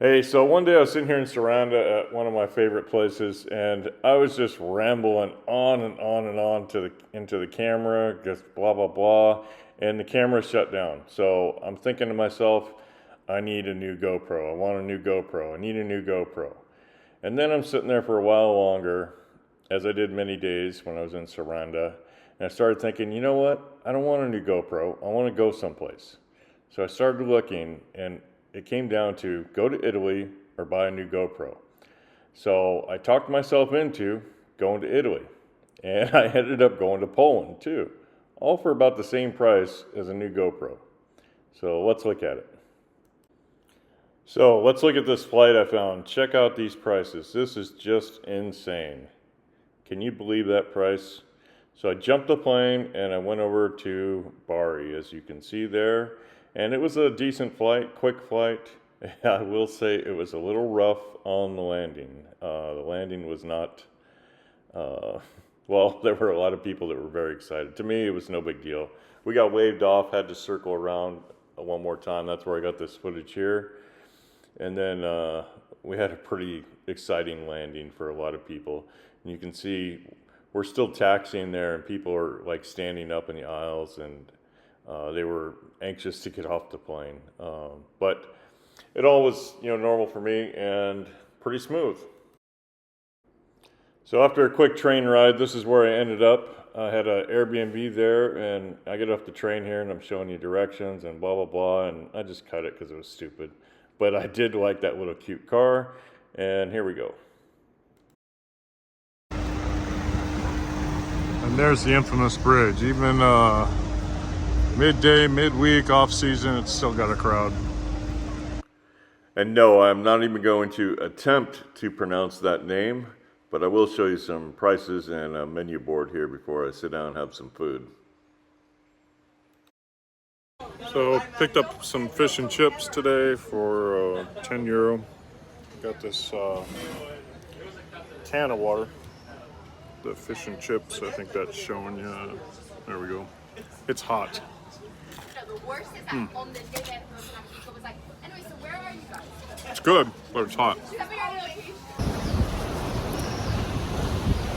Hey, so one day I was sitting here in Saranda at one of my favorite places, and I was just rambling on and on and on into the camera, just blah blah blah, and the camera shut down. So I'm thinking to myself, I need a new GoPro. I want a new GoPro. I need a new GoPro. And then I'm sitting there for a while longer, as I did many days when I was in Saranda, and I started thinking, you know what? I don't want a new GoPro. I want to go someplace. So I started looking, and it came down to go to Italy or buy a new GoPro. So I talked myself into going to Italy, and I ended up going to Poland too, all for about the same price as a new GoPro. So let's look at it. So let's look at this flight I found. Check out these prices. This is just insane. Can you believe that price? So I jumped the plane and I went over to Bari, as you can see there. And it was a decent flight, quick flight. I will say it was a little rough on the landing. The landing was not, well, there were a lot of people that were very excited. To me, it was no big deal. We got waved off, had to circle around one more time. That's where I got this footage here. And then we had a pretty exciting landing for a lot of people. And you can see we're still taxiing there, and people are like standing up in the aisles, and they were anxious to get off the plane. But it all was, normal for me and pretty smooth. So after a quick train ride, this is where I ended up. I had an Airbnb there, and I get off the train here, and I'm showing you directions and blah, blah, blah, and I just cut it because it was stupid. But I did like that little cute car, and here we go. And there's the infamous bridge. Even midday, midweek, off season, it's still got a crowd. And no, I'm not even going to attempt to pronounce that name, but I will show you some prices and a menu board here before I sit down and have some food. So picked up some fish and chips today for €10. Got this can of water. The fish and chips, I think that's showing you. There we go. It's hot. It's good, but it's hot.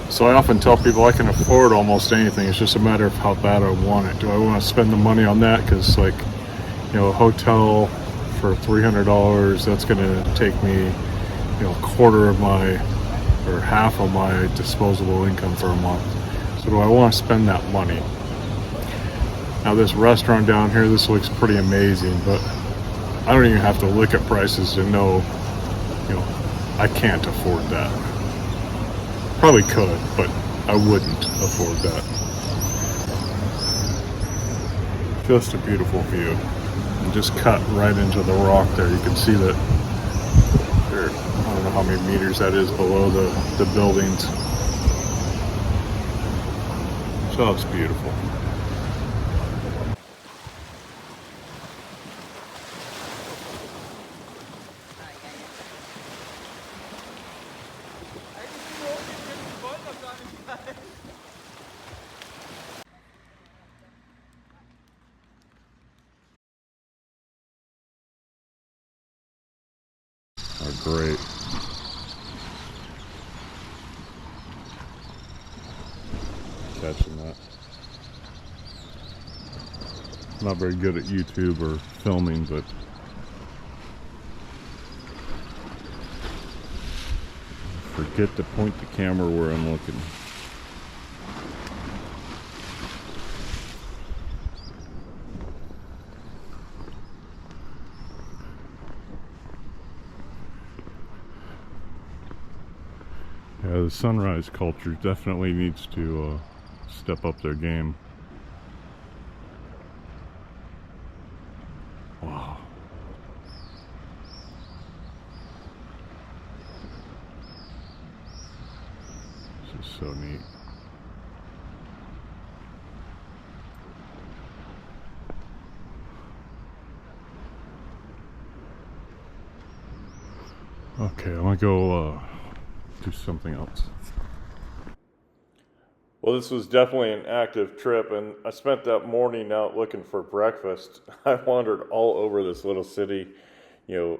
So I often tell people I can afford almost anything. It's just a matter of how bad I want it. Do I want to spend the money on that? Because a hotel for $300, that's going to take me, a quarter of my, or half of my disposable income for a month. So do I want to spend that money? Now this restaurant down here, this looks pretty amazing, but I don't even have to look at prices to know, I can't afford that. Probably could, but I wouldn't afford that. Just a beautiful view. And just cut right into the rock there. You can see that there, I don't know how many meters that is below the buildings. So it's beautiful. Are great. Catching that. I'm not very good at YouTube or filming, but forget to point the camera where I'm looking. Yeah, the sunrise culture definitely needs to step up their game. Wow. This is so neat. Okay, I'm gonna go do something else. Well, this was definitely an active trip, and I spent that morning out looking for breakfast. I wandered all over this little city.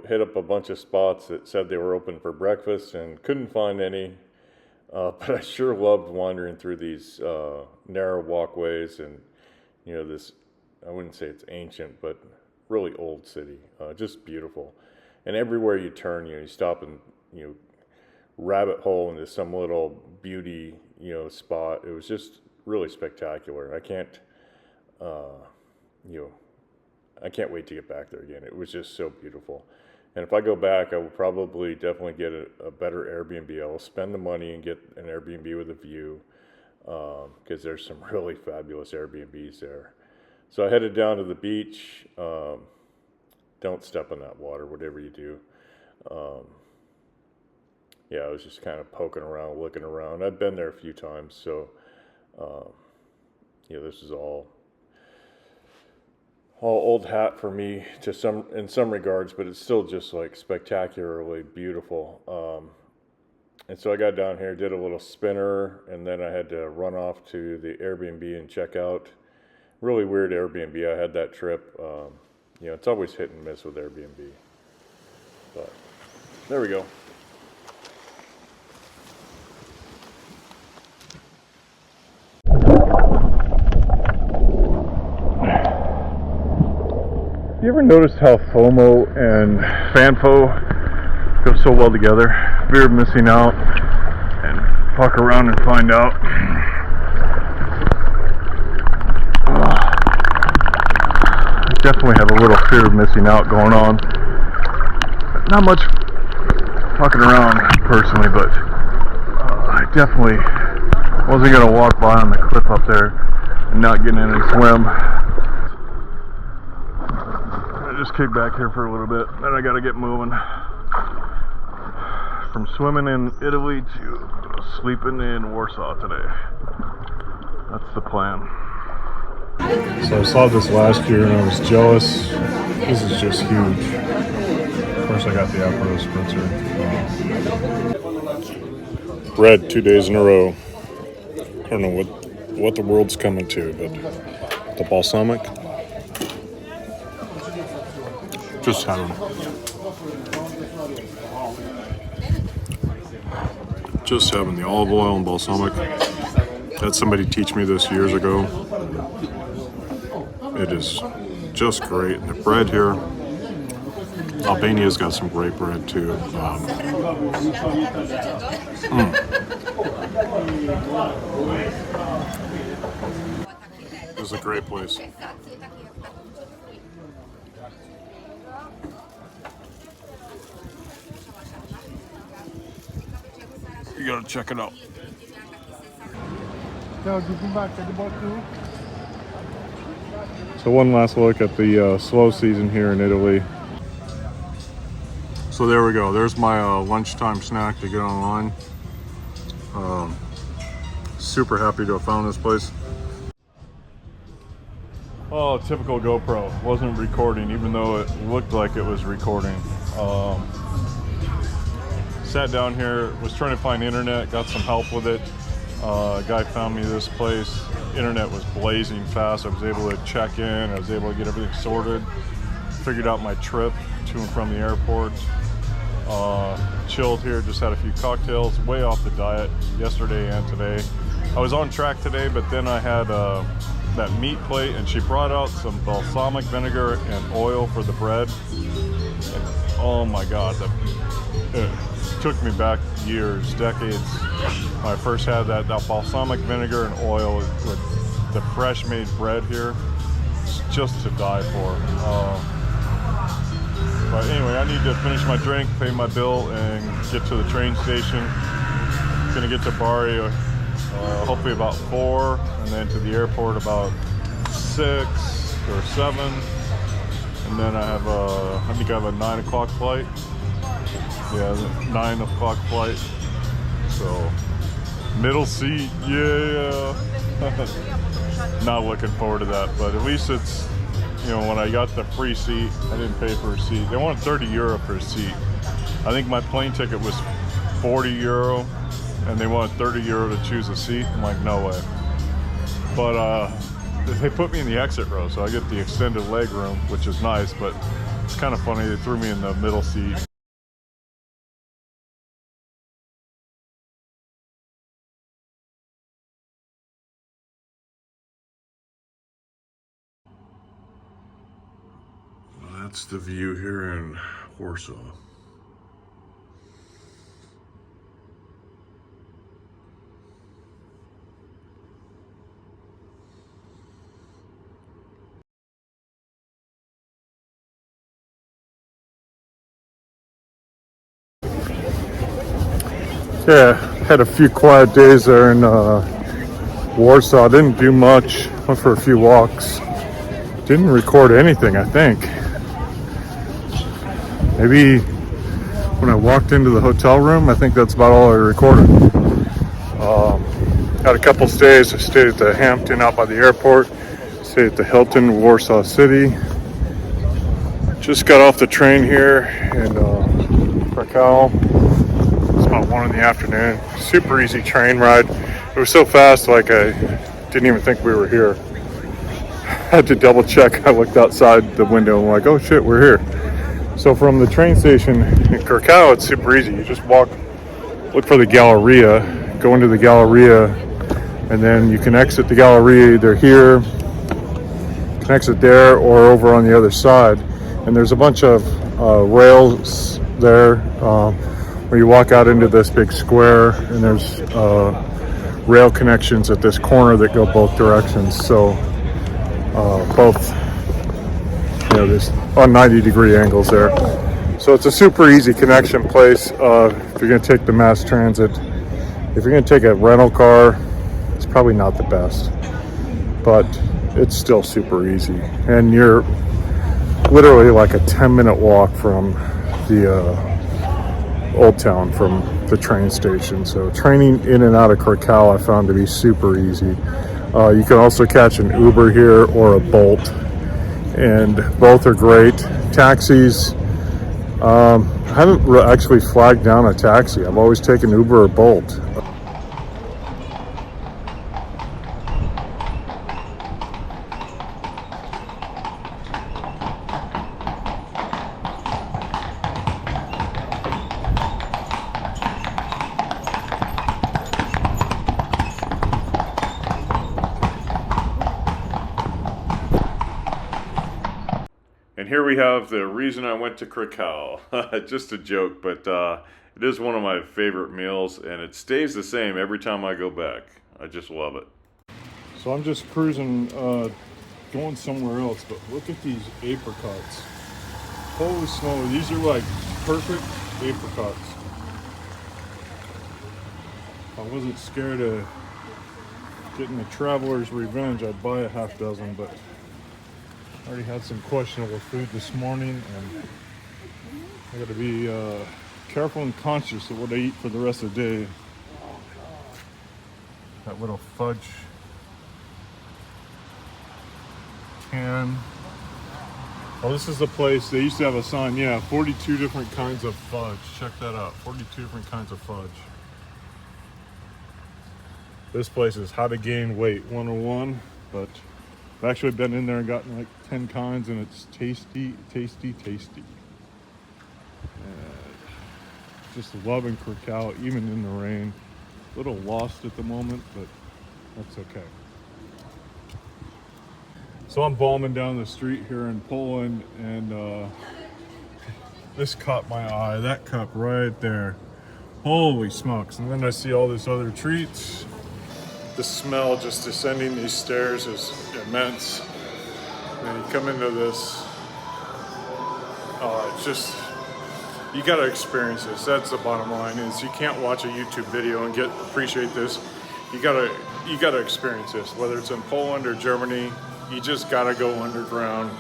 hit up a bunch of spots that said they were open for breakfast and couldn't find any. But I sure loved wandering through these narrow walkways and, this, I wouldn't say it's ancient, but really old city. Just beautiful. And everywhere you turn, you stop and, rabbit hole into some little beauty, spot. It was just really spectacular. I can't wait to get back there again. It was just so beautiful. And if I go back, I will probably definitely get a better Airbnb. I will spend the money and get an Airbnb with a view, because there's some really fabulous Airbnbs there. So I headed down to the beach. Don't step in that water, whatever you do. I was just kind of poking around, looking around. I've been there a few times, so this is all old hat for me in some regards, but it's still just like spectacularly beautiful. And so I got down here, did a little spinner, and then I had to run off to the Airbnb and check out. Really weird Airbnb. I had that trip. It's always hit and miss with Airbnb. But there we go. You ever noticed how FOMO and FANFO go so well together? Fear of missing out and fuck around and find out. I definitely have a little fear of missing out going on. Not much fucking around personally, but I definitely wasn't going to walk by on the cliff up there and not get in and swim. Just kick back here for a little bit, then I gotta get moving. From swimming in Italy to sleeping in Warsaw today. That's the plan. So I saw this last year and I was jealous. This is just huge. Of course I got the Aperol Spritzer. Bread 2 days in a row. I don't know what the world's coming to, but the balsamic. Just heaven. Just heaven. The olive oil and balsamic. Had somebody teach me this years ago. It is just great. And the bread here, Albania's got some great bread too. This is a great place. You gotta check it out. So one last look at the slow season here in Italy. So there we go. There's my lunchtime snack to get online. Super happy to have found this place. Oh, typical GoPro. Wasn't recording, even though it looked like it was recording. Sat down here, was trying to find internet, got some help with it. A guy found me this place. Internet was blazing fast. I was able to check in. I was able to get everything sorted. Figured out my trip to and from the airport. Chilled here, just had a few cocktails. Way off the diet yesterday and today. I was on track today, but then I had that meat plate, and she brought out some balsamic vinegar and oil for the bread. And, oh my God, it took me back years, decades. When I first had that balsamic vinegar and oil with the fresh made bread here, it's just to die for. But anyway, I need to finish my drink, pay my bill, and get to the train station. Gonna get to Bari hopefully about 4, and then to the airport about 6 or 7. And then I think I have a 9 o'clock flight. Yeah, 9 o'clock flight. So, middle seat, yeah. Not looking forward to that, but at least it's, when I got the free seat, I didn't pay for a seat. They wanted 30 euro for a seat. I think my plane ticket was 40 euro, and they wanted 30 euro to choose a seat. I'm like, no way. But they put me in the exit row, so I get the extended leg room, which is nice, but It's kind of funny, they threw me in the middle seat. Well, that's the view here in Warsaw. Yeah, had a few quiet days there in Warsaw. Didn't do much. Went for a few walks. Didn't record anything, I think. Maybe when I walked into the hotel room, I think that's about all I recorded. Had a couple stays. I stayed at the Hampton out by the airport. Stayed at the Hilton, Warsaw City. Just got off the train here in Krakow. It's about 1 in the afternoon. Super easy train ride. It was so fast, like I didn't even think we were here. Had to double check. I looked outside the window and I'm like, oh shit, we're here. So from the train station in Krakow, it's super easy. You just walk, look for the Galleria, go into the Galleria, and then you can exit the Galleria either here, can exit there, or over on the other side. And there's a bunch of rails there where you walk out into this big square, and there's rail connections at this corner that go both directions. So both, there's on 90-degree angles there. So it's a super easy connection place. If you're going to take the mass transit, if you're going to take a rental car, it's probably not the best, but it's still super easy. And you're literally like a 10-minute walk from the Old Town, from the train station. So training in and out of Krakow I found to be super easy. You can also catch an Uber here or a Bolt, and both are great. Taxis, I haven't actually flagged down a taxi. I've always taken Uber or Bolt. And here we have the reason I went to Krakow. Just a joke, but it is one of my favorite meals, and it stays the same every time I go back. I just love it. So I'm just cruising, going somewhere else, but look at these apricots. Holy smoly, these are like perfect apricots. If I wasn't scared of getting the traveler's revenge, I'd buy a half dozen, but I already had some questionable food this morning, and I gotta be careful and conscious of what I eat for the rest of the day. That little fudge can. Oh, this is the place. They used to have a sign, yeah, 42 different kinds of fudge. Check that out, 42 different kinds of fudge. This place is How to Gain Weight 101, but I've actually been in there and gotten like 10 kinds, and it's tasty, tasty, tasty. Just loving Krakow, even in the rain. A little lost at the moment, but that's okay. So I'm bombing down the street here in Poland, and this caught my eye. That cup right there. Holy smokes. And then I see all these other treats. The smell just descending these stairs is immense. And you come into this, it's just, you gotta experience this. That's the bottom line, is you can't watch a YouTube video and appreciate this. You gotta experience this. Whether it's in Poland or Germany, you just gotta go underground,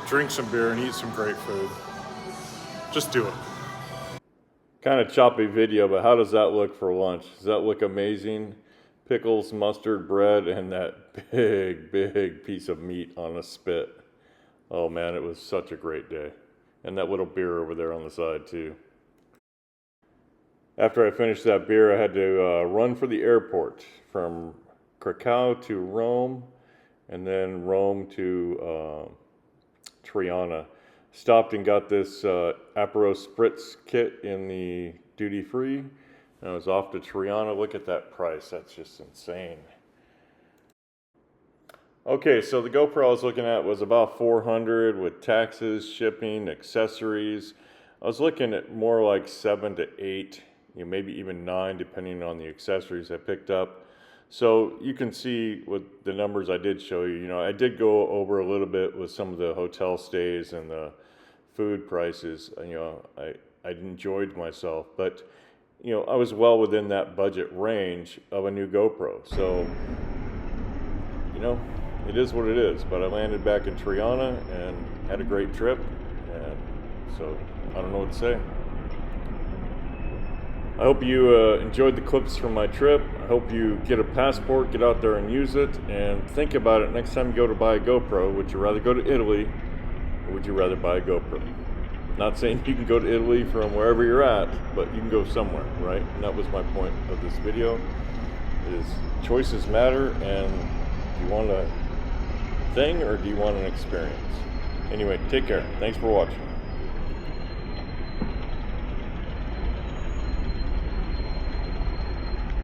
drink some beer, and eat some great food. Just do it. Kind of choppy video, but how does that look for lunch? Does that look amazing? Pickles, mustard, bread, and that big piece of meat on a spit. Oh man, it was such a great day. And that little beer over there on the side too. After I finished that beer, I had to run for the airport from Krakow to Rome, and then Rome to Triana. stopped and got this Aperol Spritz kit in the duty free. And I was off to Triana. Look at that price. That's just insane. Okay, so the GoPro I was looking at was about $400 with taxes, shipping, accessories. I was looking at more like 7 to 8, maybe even 9, depending on the accessories I picked up. So you can see with the numbers I did show you, I did go over a little bit with some of the hotel stays and the food prices. I enjoyed myself, but I was well within that budget range of a new GoPro. So, it is what it is. But I landed back in Triana and had a great trip, and so I don't know what to say. I hope you enjoyed the clips from my trip. I hope you get a passport, get out there and use it, and think about it next time you go to buy a GoPro. Would you rather go to Italy, or would you rather buy a GoPro? Not saying you can go to Italy from wherever you're at, but you can go somewhere, right? And that was my point of this video, is choices matter, and do you want a thing or do you want an experience? Anyway, take care. Thanks for watching.